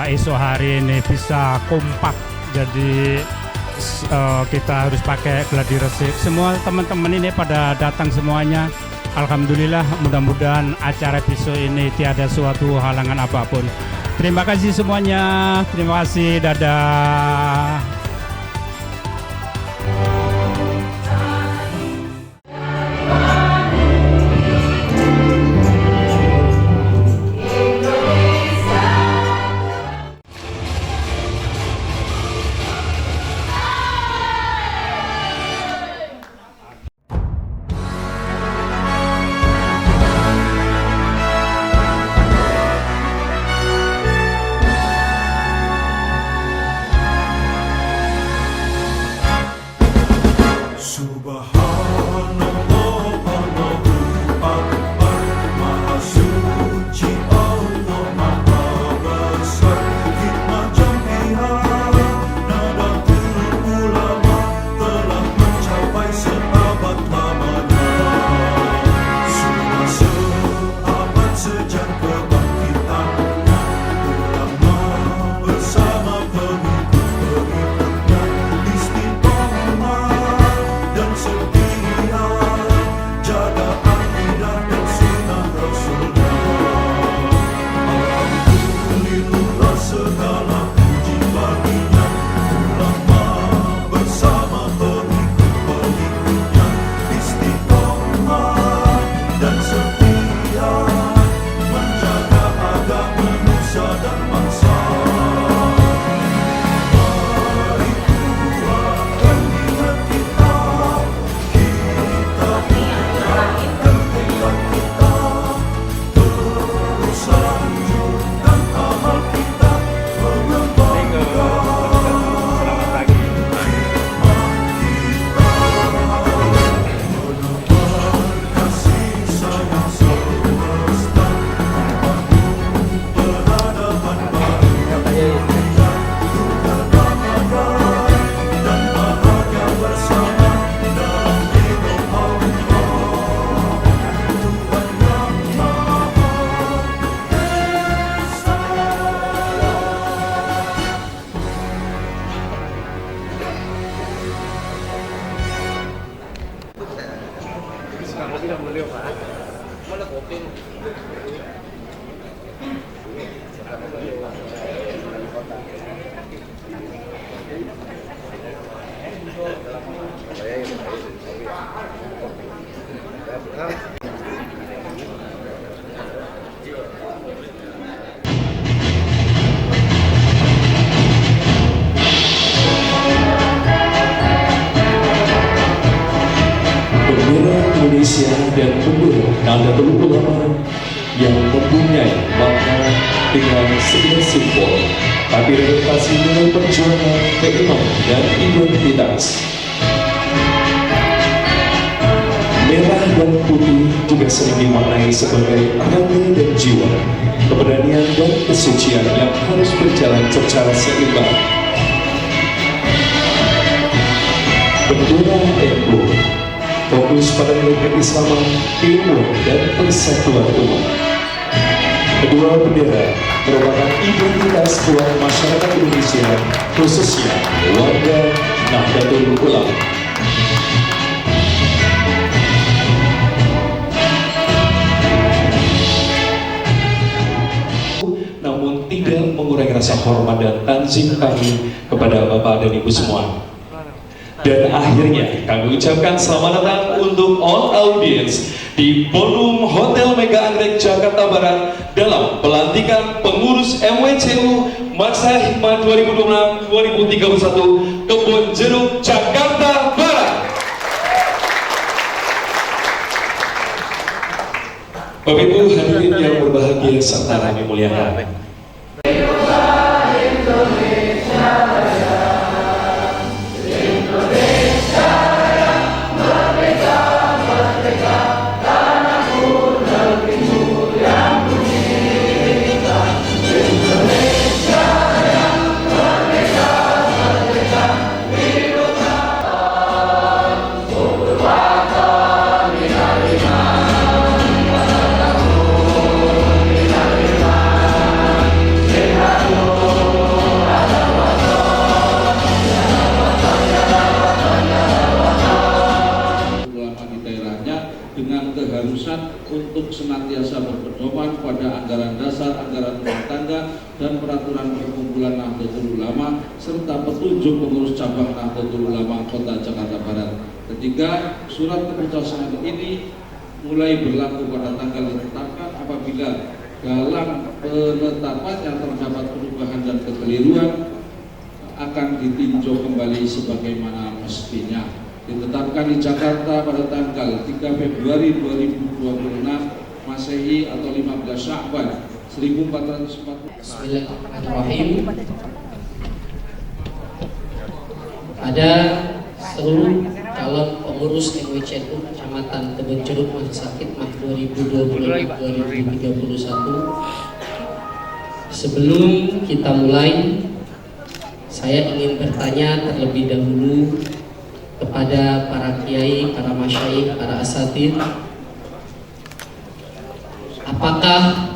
esok hari ini bisa kompak. Jadi kita harus pakai gladi resik. Semua teman-teman ini pada datang semuanya. Alhamdulillah, mudah-mudahan acara besok ini tiada suatu halangan apapun. Terima kasih semuanya. Terima kasih. Dadah. Indonesia dan bendera Nahdlatul Ulama yang mempunyai makna dengan sebuah simbol, tapi representasi nilai perjuangan, keimanan dan identitas. Merah dan putih juga sering dimaknai sebagai raga dan jiwa, keberanian dan kesucian yang harus berjalan secara seimbang. Bendera NU fokus pada nilai keislaman, ilmu, dan persatuan umat. Kedua bendera merupakan identitas kuat masyarakat Indonesia, khususnya warga Nahdlatul Ulama. Namun tidak mengurangi rasa hormat dan tanzim kami kepada Bapak dan Ibu semua. Dan akhirnya kami ucapkan selamat datang untuk all audience di Ballroom Hotel Mega Anggrek Jakarta Barat dalam pelantikan pengurus MWCU Masa Hikmah 2026-2031 Kebon Jeruk Jakarta Barat. Bapak Ibu hadirin yang berbahagia serta kami muliakan. anggaran rumah tangga dan peraturan perkumpulan Nahdlatul Ulama serta petunjuk pengurus cabang Nahdlatul Ulama Kota Jakarta Barat. Ketiga, surat keputusan ini mulai berlaku pada tanggal ditetapkan apabila dalam penetapannya terdapat perubahan dan kekeliruan akan ditinjau kembali sebagaimana mestinya. Ditetapkan di Jakarta pada tanggal 3 Februari 2026 Masehi atau 15 Sya'ban 1440. Bismillahirrahmanirrahim. Ada seluruh calon pengurus MWCNU Kecamatan Kebonjeruk Masakit Mah 2020-2031. Sebelum kita mulai, saya ingin bertanya terlebih dahulu kepada para kiai, para masyayikh, para asatidz, apakah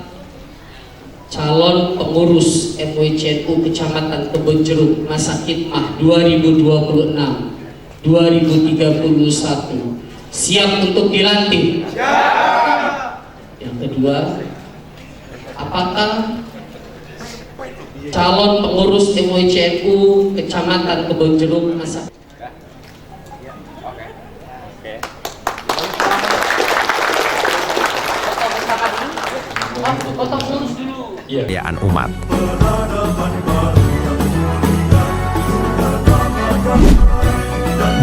calon pengurus MWCNU Kecamatan Kebonjeruk Masakit Mah 2026-2031 siap untuk dilantik? Yang kedua, apakah calon pengurus MWCNU Kecamatan Kebonjeruk Masakit kepercayaan umat.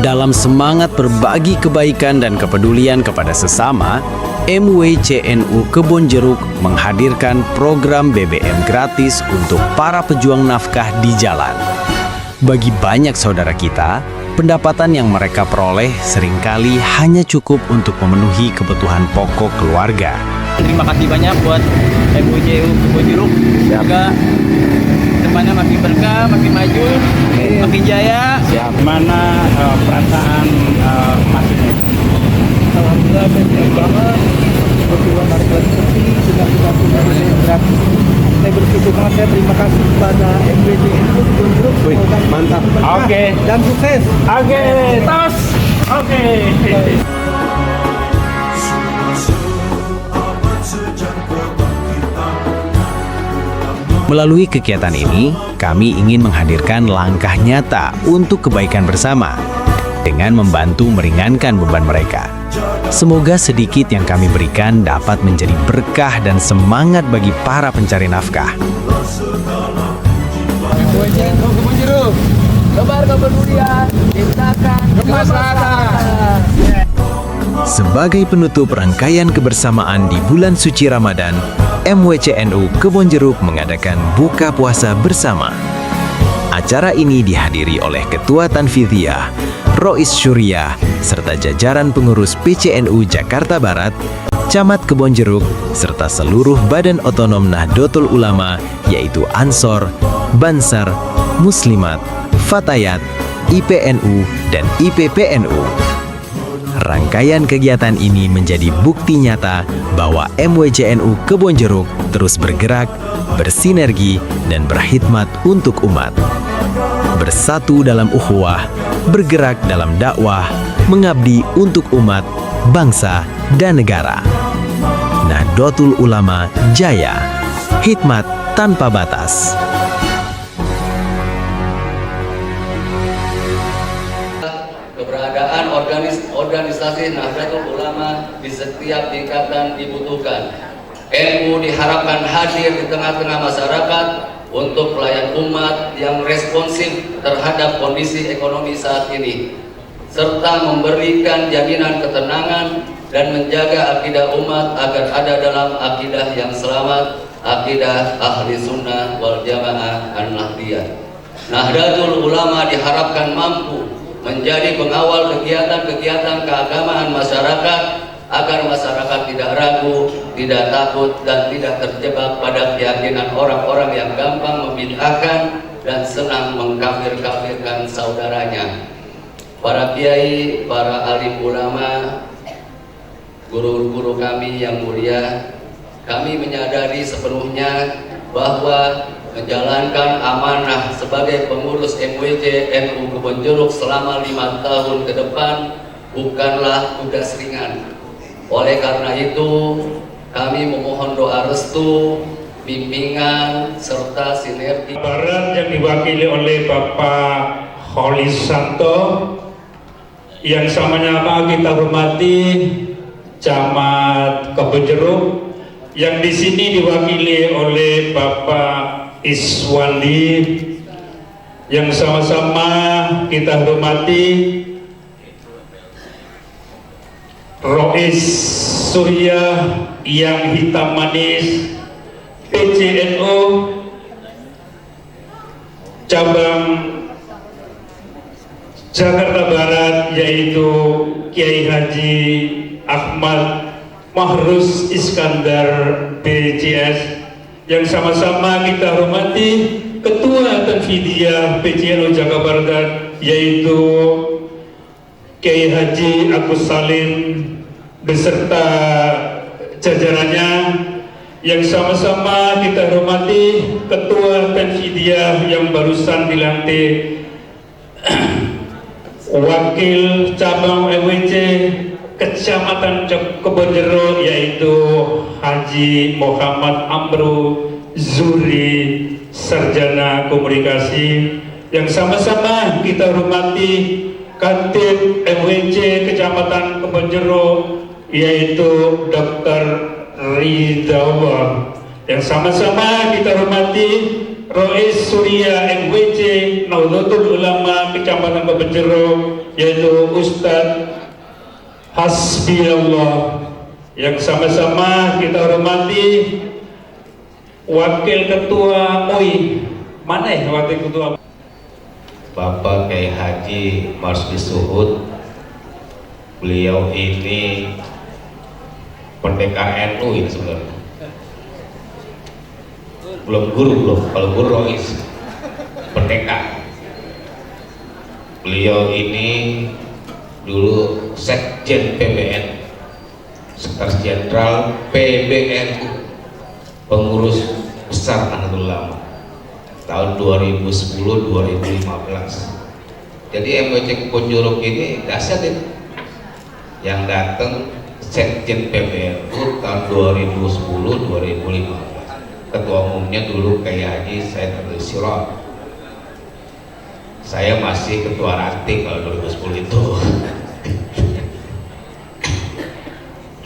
Dalam semangat berbagi kebaikan dan kepedulian kepada sesama, MWCNU Kebonjeruk menghadirkan program BBM gratis untuk para pejuang nafkah di jalan. Bagi banyak saudara kita, pendapatan yang mereka peroleh seringkali hanya cukup untuk memenuhi kebutuhan pokok keluarga. Terima kasih banyak buat MWCNU Kebonjeruk. Semoga depannya makin berkah, makin maju, makin jaya. Mana perasaan Mas ini? Alhamdulillah baik banget. Berjuang hari seperti sudah kita punya BBM gratis. Saya bersyukur banget, saya terima kasih kepada MWCNU Kebonjeruk. Mantap. Oke. Dan sukses. Oke, tos. Oke. Melalui kegiatan ini, kami ingin menghadirkan langkah nyata untuk kebaikan bersama dengan membantu meringankan beban mereka. Semoga sedikit yang kami berikan dapat menjadi berkah dan semangat bagi para pencari nafkah. MWCNU Kebonjeruk, tebar kepedulian, ciptakan kemaslahatan. Sebagai penutup rangkaian kebersamaan di bulan suci Ramadan, MWCNU Kebonjeruk mengadakan buka puasa bersama. Acara ini dihadiri oleh Ketua Tanfidhiyah, Rois Syuriah, serta jajaran pengurus PCNU Jakarta Barat, Camat Kebonjeruk, serta seluruh Badan Otonom Nahdlatul Ulama, yaitu Ansor, Bansar, Muslimat, Fatayat, IPNU, dan IPPNU. Rangkaian kegiatan ini menjadi bukti nyata bahwa MWCNU Kebonjeruk terus bergerak, bersinergi, dan berkhidmat untuk umat. Bersatu dalam ukhuwah, bergerak dalam dakwah, mengabdi untuk umat, bangsa, dan negara. Nahdlatul Ulama Jaya, khidmat tanpa batas. Keberadaan organisasi Nahdlatul Ulama di setiap tingkatan dibutuhkan. NU diharapkan hadir di tengah-tengah masyarakat untuk pelayan umat yang responsif terhadap kondisi ekonomi saat ini, serta memberikan jaminan ketenangan dan menjaga akidah umat agar ada dalam akidah yang selamat, akidah ahli sunnah wal jamaah an-nahdliyah. Nahdlatul Ulama diharapkan mampu menjadi pengawal kegiatan-kegiatan keagamaan masyarakat agar masyarakat tidak ragu, tidak takut, dan tidak terjebak pada keyakinan orang-orang yang gampang membid'ahkan dan senang mengkafir-kafirkan saudaranya. Para kiai, para alim ulama, guru-guru kami yang mulia, kami menyadari sepenuhnya bahwa menjalankan amanah sebagai pengurus MWCNU Kebonjeruk selama 5 tahun ke depan bukanlah tugas ringan. Oleh karena itu, kami memohon doa restu bimbingan serta sinergi Barat yang diwakili oleh Bapak Holisanto, yang sama-sama kita hormati Camat Kebonjeruk, yang di sini diwakili oleh Bapak Iswandi, yang sama-sama kita hormati Rois Surya yang hitam manis PCNU cabang Jakarta Barat, yaitu Kiai Haji Ahmad Mahrus Iskandar PCS, yang sama-sama kita hormati Ketua Tanfidiyah PCNU Jakarta Barat, yaitu Kiai Haji Agus Salim beserta jajarannya, yang sama-sama kita hormati Ketua Tanfidiyah yang barusan dilantik Wakil Cabang MWC Kecamatan Kebonjeruk, yaitu Haji Muhammad Amru Zuri, Sarjana Komunikasi, yang sama-sama kita hormati Katib MWC Kecamatan Kebonjeruk, yaitu Dr. Ridhawa, yang sama-sama kita hormati Rois Surya MWC Nahdlatul Ulama Kecamatan Kebonjeruk, yaitu Ustadz Hasbiallah, yang sama-sama kita hormati Wakil Ketua MUI, mana ya Wakil Ketua? Bapak Kiai Haji Marsdi Suhud. Beliau ini pendekar NU ini sebenarnya. Belum, kalau guru Rois pendekar. Beliau ini dulu Sekjen PBN, Sekretaris Jenderal PBNU, pengurus besar Nahdlatul Ulama tahun 2010-2015. Jadi MWC Kebonjeruk ini dahsyat itu. Yang datang Sekjen PBNU tahun 2010-2015. Ketua umumnya dulu Kiai Haji Said Abdul Sirot. Saya masih ketua ranting kalau 2010 itu.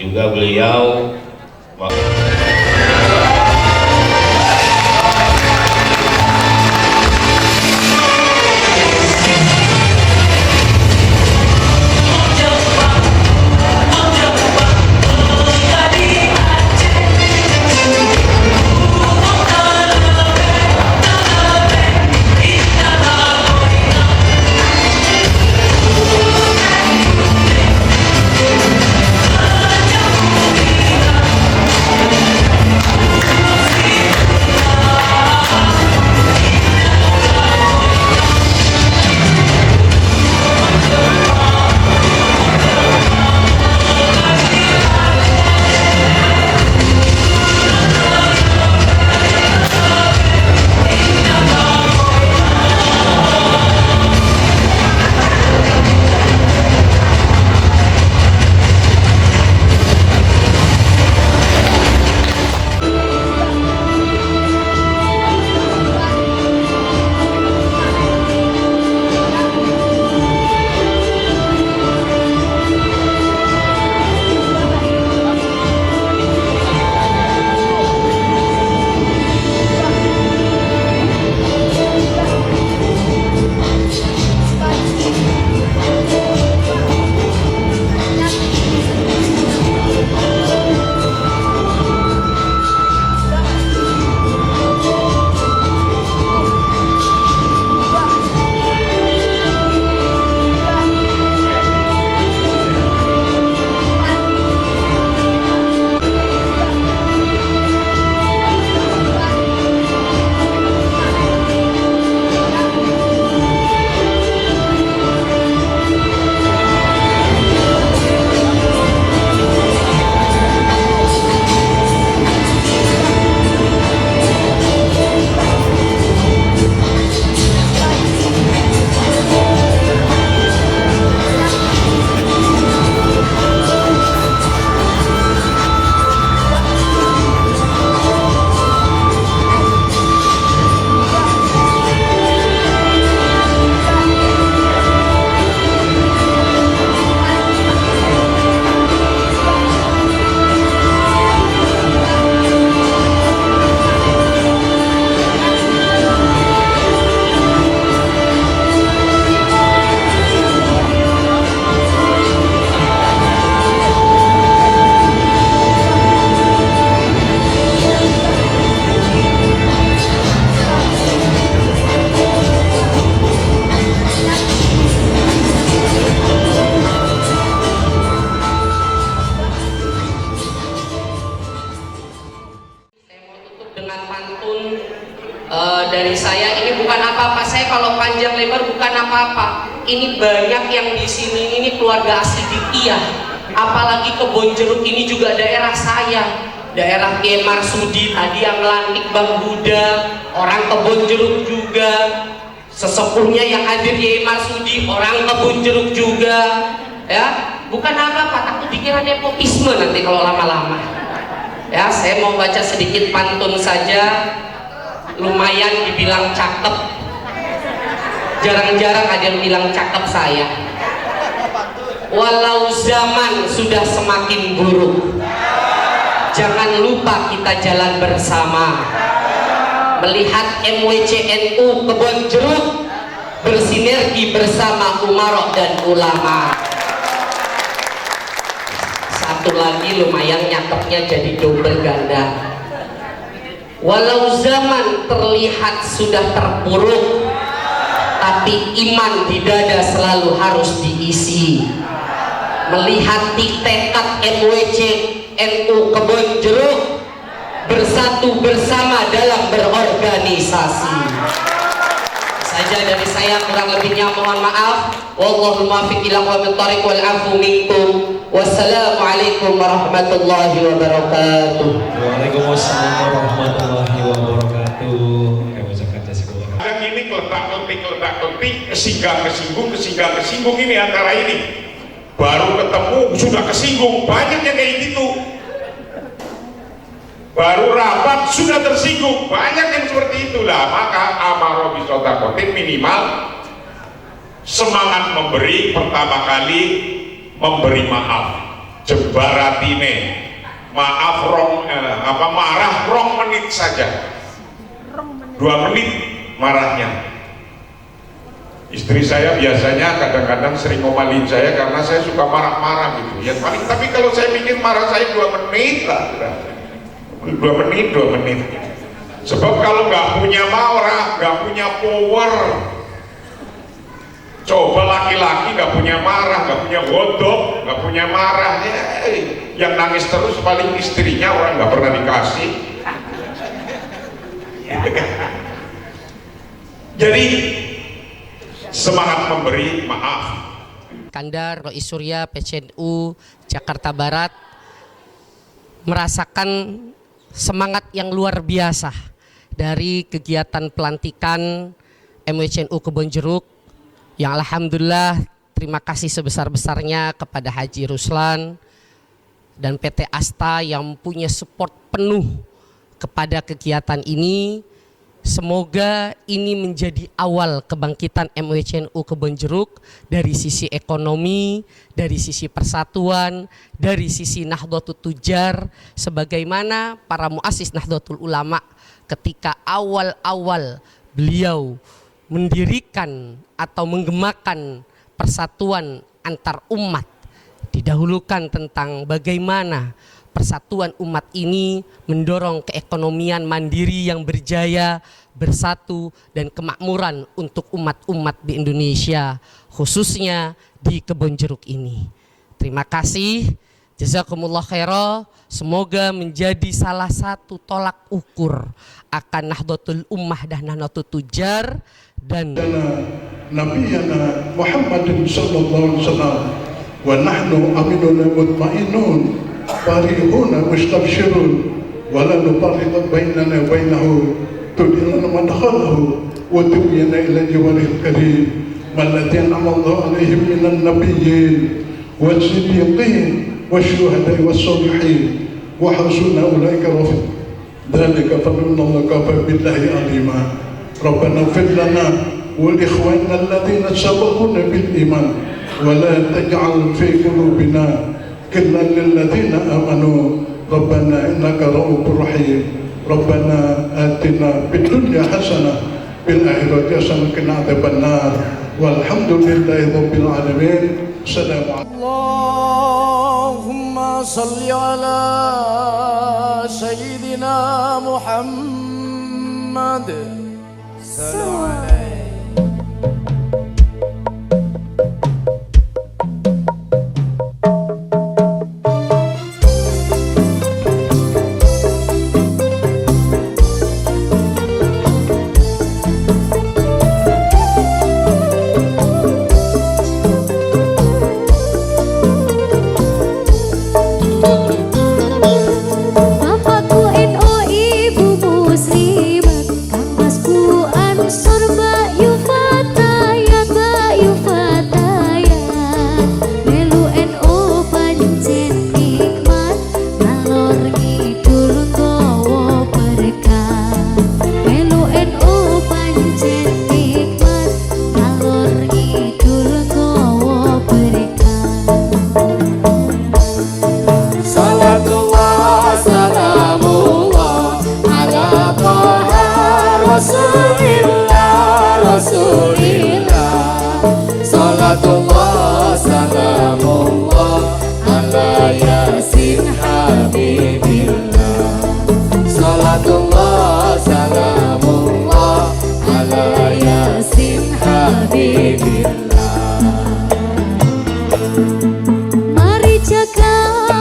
Juga beliau dari saya ini bukan apa-apa. Saya kalau panjang lebar bukan apa-apa. Ini banyak yang di sini ini keluarga asli Dikiyah. Apalagi Kebon Jeruk ini juga daerah saya. Daerah Kiai Marsudi tadi yang lantik Bang Buddha, orang Kebon Jeruk juga. Sesepuhnya yang hadir Kiai Marsudi, orang Kebon Jeruk juga. Ya, bukan apa-apa. Takut dikira nepotisme nanti kalau lama-lama. Ya, saya mau baca sedikit pantun saja. Lumayan dibilang cakep. Jarang-jarang ada yang bilang cakep saya. Walau zaman sudah semakin buruk, jangan lupa kita jalan bersama. Melihat MWCNU Kebon Jeruk bersinergi bersama umarok dan ulama. Satu lagi lumayan nyakepnya jadi double ganda. Walau zaman terlihat sudah terpuruk, tapi iman di dada selalu harus diisi. Melihat tekad MWCNU Kebon Jeruk bersatu bersama dalam berorganisasi. Saja dari saya, kurang lebihnya mohon maaf. Wallahul muwaffiq ila aqwamit thoriq wal afu minkum. Wassalamualaikum warahmatullahi wabarakatuh. Waalaikumsalam warahmatullahi wabarakatuh. Dan ini keletak-letik, kesinggung ini antara ini. Baru ketemu sudah kesinggung, banyak yang kayak gitu. Baru rapat sudah tersinggung, banyak yang seperti itulah. Maka amaro bisodakotin, minimal semangat memberi. Pertama kali memberi maaf, jebaratine maaf marah rong menit saja, 2 menit marahnya. Istri saya biasanya kadang-kadang sering ngomalin saya karena saya suka marah-marah gitu ya, paling, tapi kalau saya mikir marah saya 2 menit lah, 2 menit. Sebab kalau nggak punya marah, nggak punya power. Coba laki-laki nggak punya marah, nggak punya godok, nggak punya marah, ya, yang nangis terus paling istrinya, orang nggak pernah dikasih. Jadi semangat memberi maaf. Kandar Rois Surya PCNU Jakarta Barat merasakan semangat yang luar biasa dari kegiatan pelantikan MWCNU Kebon Jeruk, yang alhamdulillah terima kasih sebesar-besarnya kepada Haji Ruslan dan PT Asta yang punya support penuh kepada kegiatan ini. Semoga ini menjadi awal kebangkitan MWCNU Kebon Jeruk dari sisi ekonomi, dari sisi persatuan, dari sisi Nahdlatul Tujar, sebagaimana para muassis Nahdlatul Ulama ketika awal-awal beliau mendirikan atau menggemakan persatuan antar umat, didahulukan tentang bagaimana persatuan umat ini mendorong keekonomian mandiri yang berjaya, bersatu, dan kemakmuran untuk umat-umat di Indonesia, khususnya di Kebon Jeruk ini. Terima kasih, jazakumullah khairan. Semoga menjadi salah satu tolak ukur akan Nahdlatul Ummah dan Nahdlatul Tujar dan Nabiyana Muhammadin sallallahu alaihi wasallam wa nahnu aminun mutmainun farihuna mustabshirun wa la nufarriqu bainana wa bainahu tudilana madkhalahu wa tubyana ila jawaril karim alladhina amallahu alaihim minan nabiyyin was-siddiqin wasyuhada'i was-salihin wa hasuna ulaika rafiqa dzalika fadlullahi kafa billahi alima rabbana ighfir lana wa li ikhwanina alladhina sabaquna bil iman wa la taj'al fi qulubina غلا للذين آمنوا ربنا إنك رؤوف رحيم ربنا آتنا في الدنيا حسنة في الآخرة حسنة وقنا عذاب النار والحمد لله رب العالمين. السلام عليكم. اللهم صل على سيدنا محمد. سلام عليك. Rasulillah Salatullah salamullah ala yasin habibillah Salatullah salamullah ala yasin habibillah. Mari jaga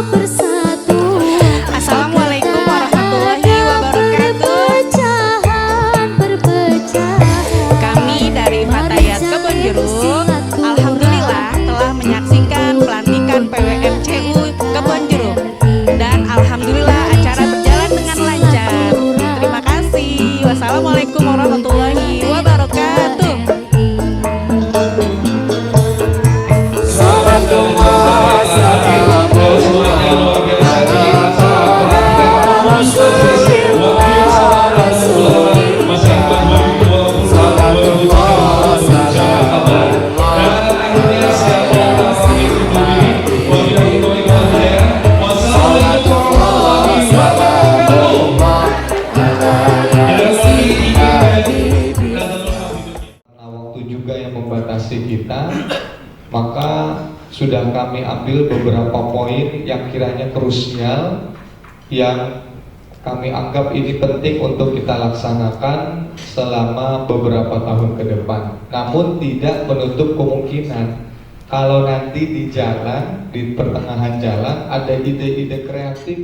bersatu. Assalamualaikum warahmatullahi wabarakatuh. Kami dari Fatayat Kebonjeruk alhamdulillah telah menyaksikan pelantikan PWMCU Kebonjeruk dan alhamdulillah acara berjalan dengan lancar. Terima kasih. Wassalamualaikum warahmatullahi wabarakatuh. Kita, maka sudah kami ambil beberapa poin yang kiranya krusial yang kami anggap ini penting untuk kita laksanakan selama beberapa tahun ke depan. Namun tidak menutup kemungkinan kalau nanti di jalan, di pertengahan jalan ada ide-ide kreatif.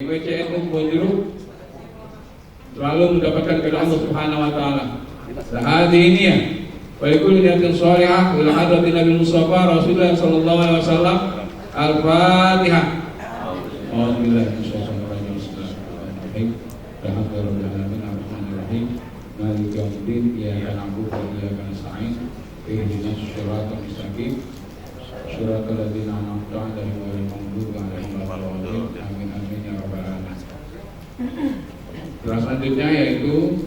MWCNU Kebonjeruk selalu mendapatkan keridhaan Allah Subhanahu wa taala. Sehari ini ya Walikul niatin sholihah ila hadratin Nabi Mustafa Rasulullah sallallahu alaihi wasallam. Al-Fatihah. Alhamdulillah. Bismillahirrahmanirrahim. Alhamdulillahirabbil alamin arrahmanir rahim. Maliki yaumiddin. Iyyaka na'budu wa iyyaka nasta'in. Ihdinas siratal mustaqim. Siratal ladzina an'amta 'alaihim ghairil maghdubi 'alaihim waladdallin. Amin amin ya rabbal alamin. Selanjutnya yaitu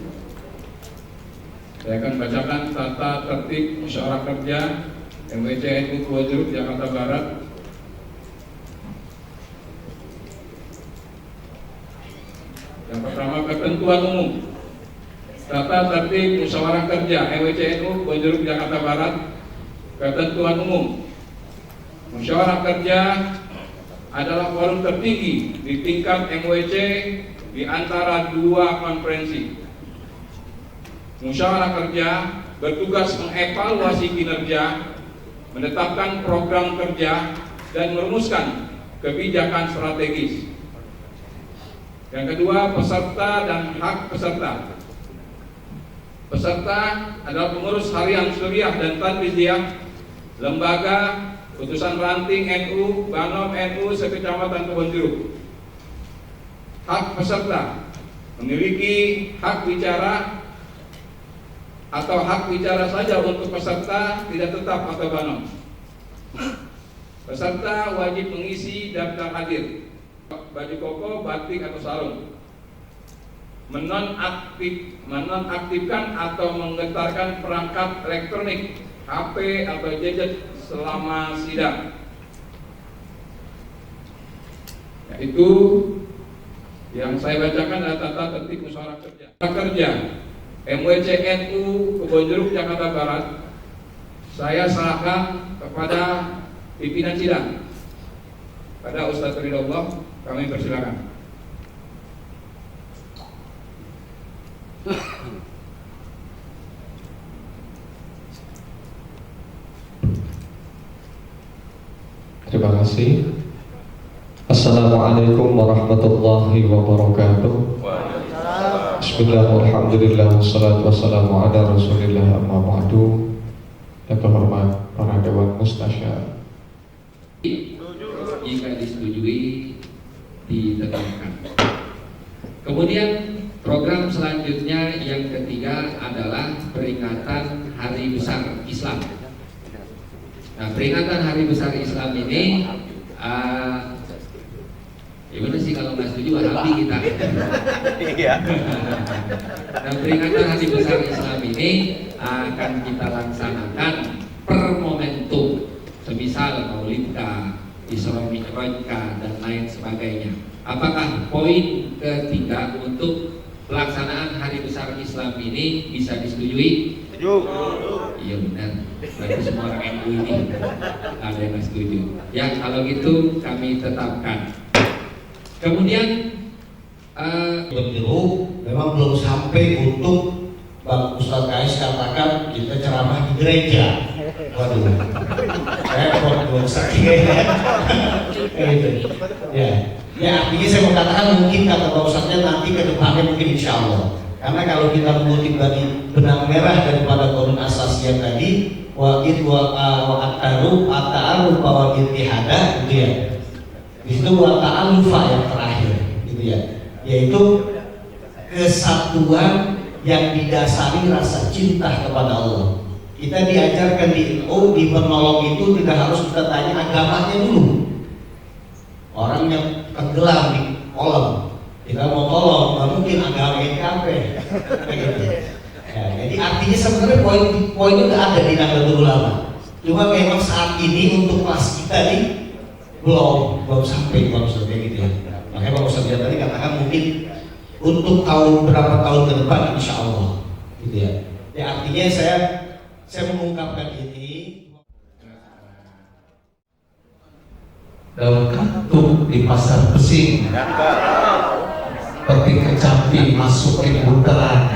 saya akan bacakan tata tertib musyawarah kerja MWCNU Kebonjeruk Jakarta Barat. Yang pertama, ketentuan umum. Tata tertib musyawarah kerja MWCNU Kebonjeruk Jakarta Barat. Ketentuan umum. Musyawarah kerja adalah forum tertinggi di tingkat MWC di antara dua konferensi. Musyawarah kerja bertugas mengevaluasi kinerja, menetapkan program kerja, dan merumuskan kebijakan strategis. Yang kedua, peserta dan hak peserta. Peserta adalah pengurus harian suriah dan tanfidiyah, lembaga, putusan ranting NU, Banom NU sekecamatan Kebonjeruk. Hak peserta memiliki hak bicara atau hak bicara saja untuk peserta, tidak tetap atau banom. Peserta wajib mengisi daftar hadir, baju koko, batik atau sarung. Menonaktifkan atau menggetarkan perangkat elektronik, HP atau gadget selama sidang. Yaitu yang saya bacakan adalah tata tertib musyawarah kerja. MWCNU Kebonjeruk Jakarta Barat, saya serahkan kepada pimpinan sidang, pada Ustadz Ridhollah. Kami persilakan. Terima kasih. Assalamualaikum warahmatullahi wabarakatuh. Bismillahirrahmanirrahim. Wassalatu wassalamu ala rasulillah amma ba'du. Yang terhormat para dewan mustasyar. Jika disetujui, ditetapkan. Kemudian program selanjutnya yang ketiga adalah peringatan Hari Besar Islam. Nah, peringatan Hari Besar Islam ini gimana sih kalau nggak setuju habis kita. Iya. Dan peringatan Hari Besar Islam ini akan kita laksanakan per momentum, semisal Maulidka, Isra Mi'rajka dan lain sebagainya. Apakah poin ketiga untuk pelaksanaan Hari Besar Islam ini bisa disetujui? Iya benar. Berarti semua orang NU ini ada yang setuju. Ya kalau gitu kami tetapkan. Kemudian memang belum sampai untuk Bang Ustadz Kais katakan kita ceramah di gereja. Waduh, repot buat saya. Gitu. Ya artinya saya mau katakan mungkin kata Pak Ustadznya nanti ke depannya mungkin insya Allah. Karena kalau kita mengutip dari benang merah daripada Qur'an asasiyah tadi, wa'id wa'ataru ata'arufa wa'itihada, gitu ya. Di situ wata'alufa yang terakhir, gitu ya. Yaitu kesatuan yang didasari rasa cinta kepada Allah. Kita diajarkan di di penolong itu tidak harus kita tanya agamanya dulu. Orang yang tenggelam di kolam, kita mau tolong, nggak mungkin agama apa. Gitu. Ya, jadi artinya sebenarnya poin itu nggak ada di Nahdlatul Ulama. Cuma memang saat ini untuk kelas kita nih belum sampai Pak Ustadz gitu ya. Makanya Pak Ustadz tadi katakan mungkin untuk berapa tahun ke depan insya Allah, gitu ya. Ya artinya saya mengungkapkan ini. Daun kantuk di pasar Pesing, peti kecapi masuk ke buntelan,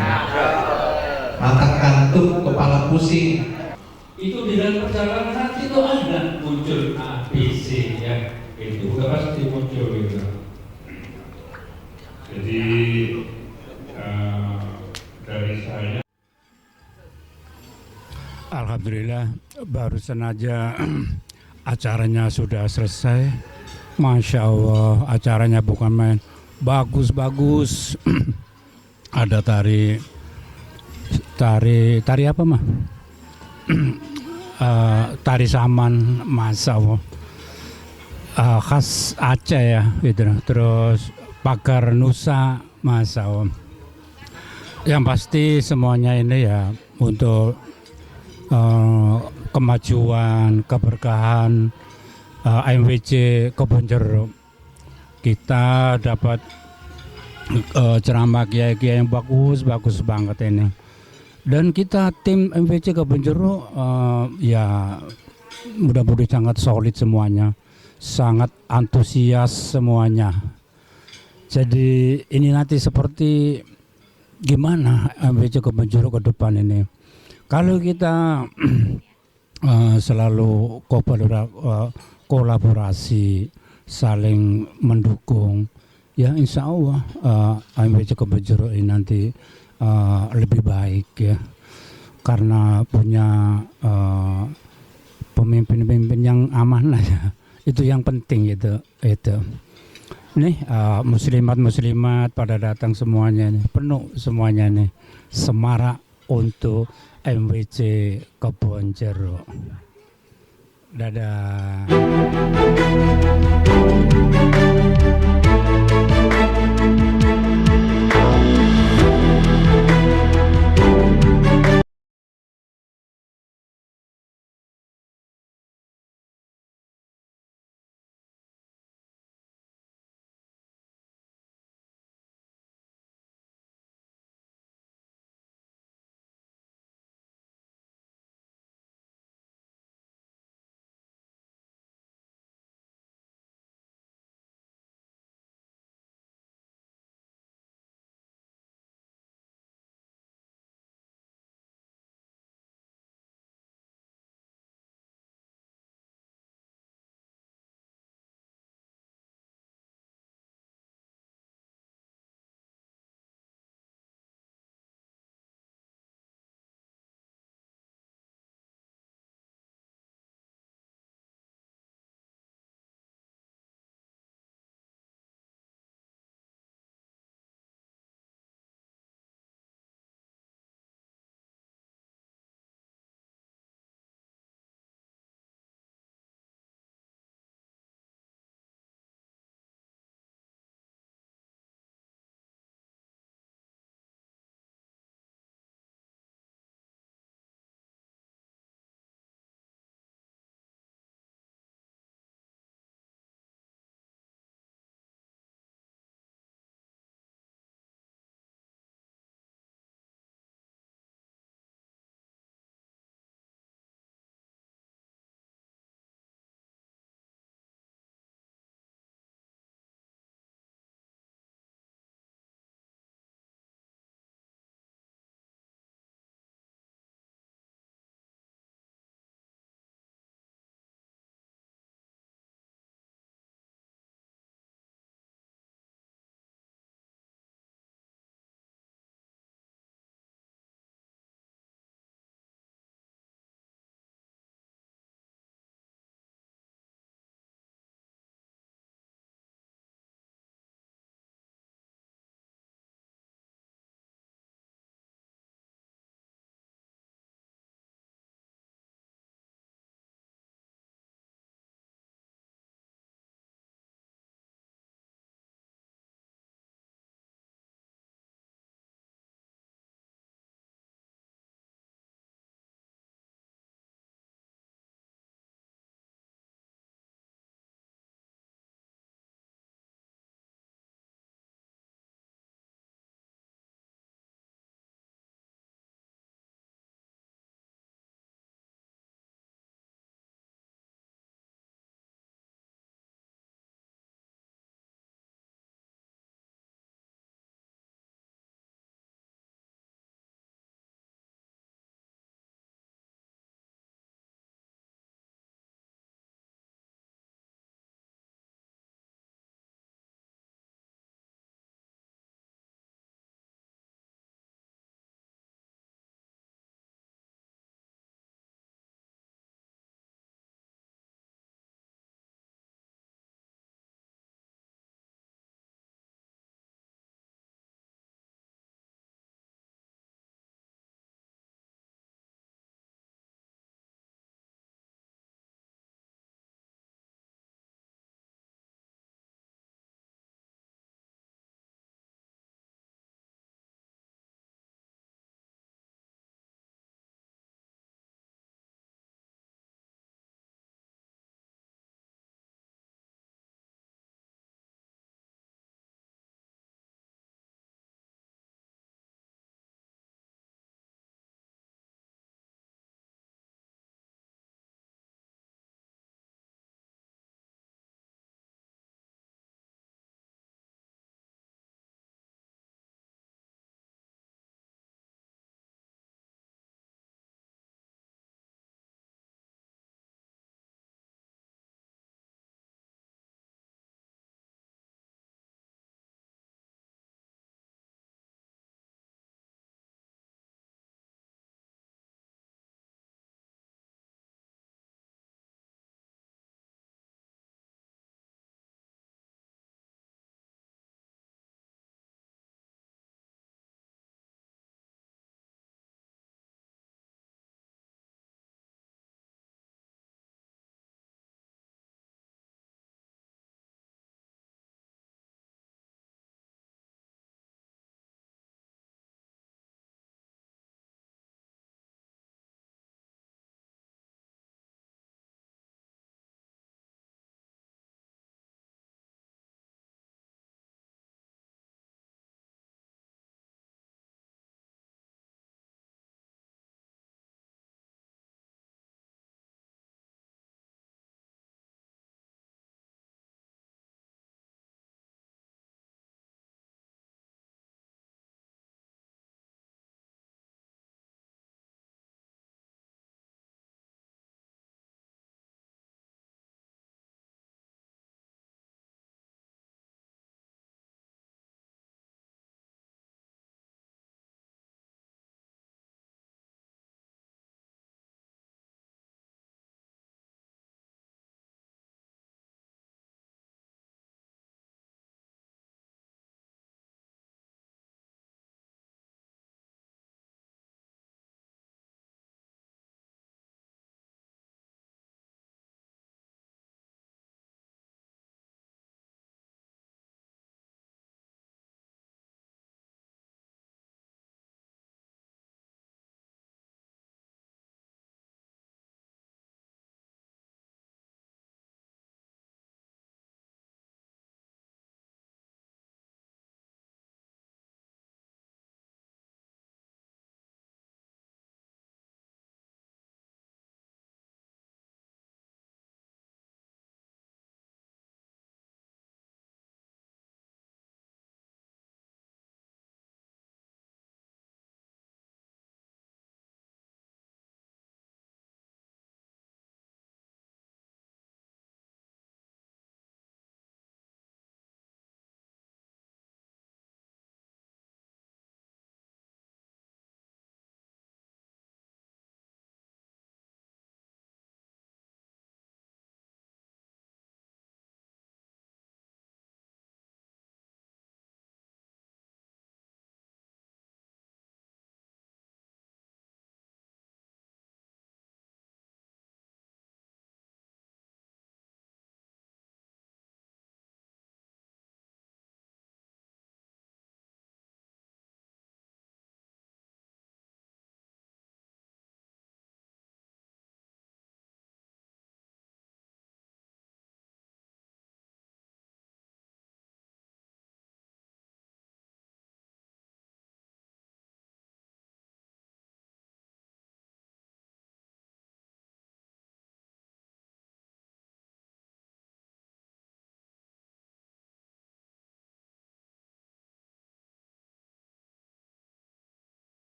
mata kantuk kepala pusing. Itu di dalam perjalanan nanti itu ada muncul ABC ya, itu udah pasti muncul itu. Jadi dari saya Alhamdulillah barusan aja acaranya sudah selesai. Masya Allah acaranya bukan main, bagus-bagus. Ada tari apa mah? Tari saman, Masya Allah. Khas Aceh ya gitu. Terus pagar Nusa, Masya Allah. Yang pasti semuanya ini ya untuk kemajuan, keberkahan MWC Kebonjeruk. Kita dapat ceramah kiai-kiai yang bagus banget ini. Dan kita tim MWC Kebonjeruk ya mudah-mudahan sangat solid semuanya, sangat antusias semuanya. Jadi ini nanti seperti gimana MWC Kebonjeruk ke depan ini. Kalau kita selalu kolaborasi, saling mendukung, ya insya Allah MWC Kebonjeruk ini nanti lebih baik ya, karena punya pemimpin-pemimpin yang amanah ya. Itu yang penting itu. Nih muslimat pada datang semuanya nih, penuh semuanya nih, semarak untuk MWC Kebonjeruk. Dadah.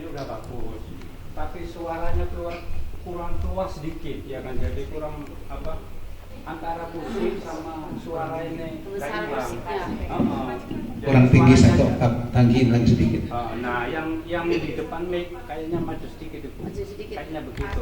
ini udah bagus, tapi suaranya kurang keluar sedikit ya kan, jadi kurang apa antara musik sama suara ini kurang tinggi satu oktav, tanggiin lagi sedikit. Nah yang di depan mic kayaknya maju sedikit itu, kayaknya begitu.